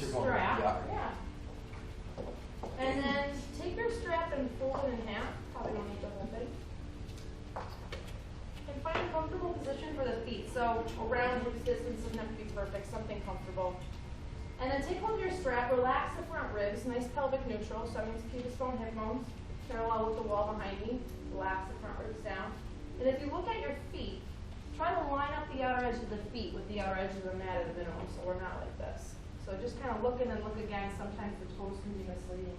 strap. Yeah. And then take your strap and fold it in half. Probably don't need the whole thing. And find a comfortable position for the feet. So around hip distance doesn't have to be perfect, something comfortable. And then take hold of your strap, relax the front ribs, nice pelvic neutral, so that means pelvis bone, hip bones, parallel with the wall behind me. Relax the front ribs down. And if you look at your feet, try to line up the outer edge of the feet with the outer edge of the mat at the minimum, so we're not like this. So just kind of look and then look again. Sometimes the toes can be misleading.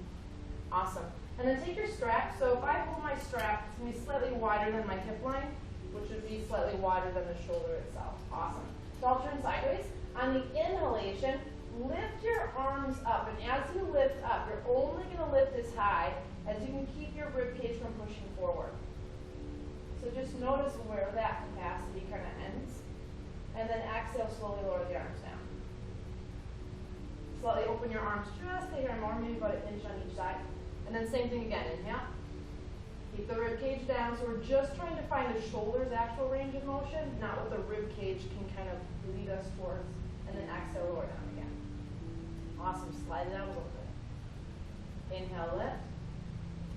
Awesome. And then take your strap. So if I pull my strap, it's going to be slightly wider than my hip line, which would be slightly wider than the shoulder itself. Awesome. So I'll turn sideways. On the inhalation, lift your arms up. And as you lift up, you're only going to lift as high as you can keep your rib cage from pushing forward. So just notice where that capacity kind of ends. And then exhale, slowly lower the arms down. Slightly open your arms just a hair more, maybe about an inch on each side. And then same thing again, inhale. Keep the rib cage down. So we're just trying to find the shoulder's actual range of motion, not what the rib cage can kind of lead us towards. And then exhale, lower down again. Awesome, slide it out a little bit. Inhale, lift.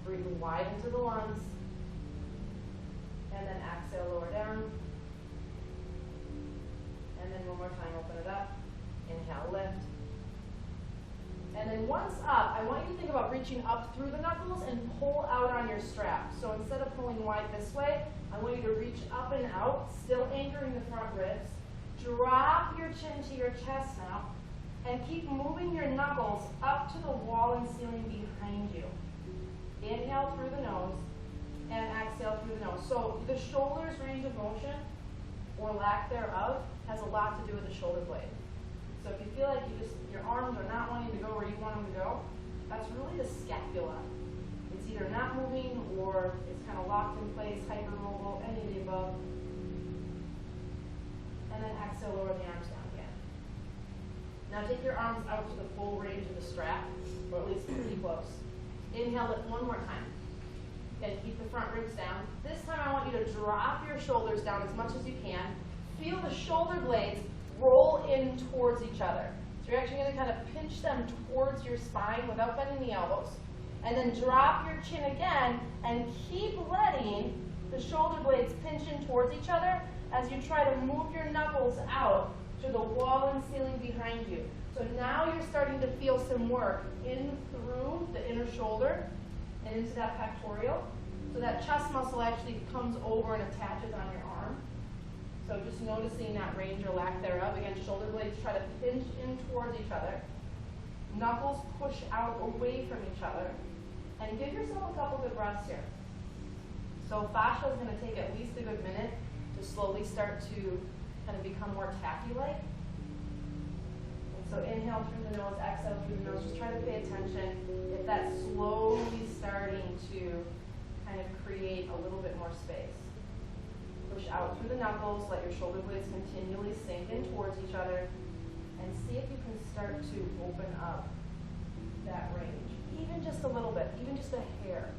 Breathe wide into the lungs. And then exhale, lower down. And then one more time, open it up. Inhale, lift. And then once up, I want you to think about reaching up through the knuckles and pull out on your strap. So instead of pulling wide this way, I want you to reach up and out, still anchoring the front ribs. Drop your chin to your chest now, and keep moving your knuckles up to the wall and ceiling behind you. Inhale through the nose, and exhale through the nose. So the shoulder's range of motion, or lack thereof, has a lot to do with the shoulder blade. So if you feel like your arms are not wanting to go where you want them to go, that's really the scapula. It's either not moving or it's kind of locked in place, hypermobile, any of the above. And then exhale, lower the arms down again. Now take your arms out to the full range of the strap, or at least pretty close. Inhale, lift one more time. Again, keep the front ribs down. This time I want you to drop your shoulders down as much as you can. Feel the shoulder blades roll in towards each other. So you're actually going to kind of pinch them towards your spine without bending the elbows. And then drop your chin again and keep letting the shoulder blades pinch in towards each other as you try to move your knuckles out to the wall and ceiling behind you. So now you're starting to feel some work in through the inner shoulder and into that pectoral. So that chest muscle actually comes over and attaches on your arm. So just noticing that range or lack thereof. Again, shoulder blades try to pinch in towards each other. Knuckles push out away from each other. And give yourself a couple good breaths here. So fascia is going to take at least a good minute to slowly start to kind of become more taffy-like. And so inhale through the nose, exhale through the nose. Just try to pay attention if that's slowly starting to kind of create a little bit more space. Push out through the knuckles, let your shoulder blades continually sink in towards each other, and see if you can start to open up that range. Even just a little bit, even just a hair.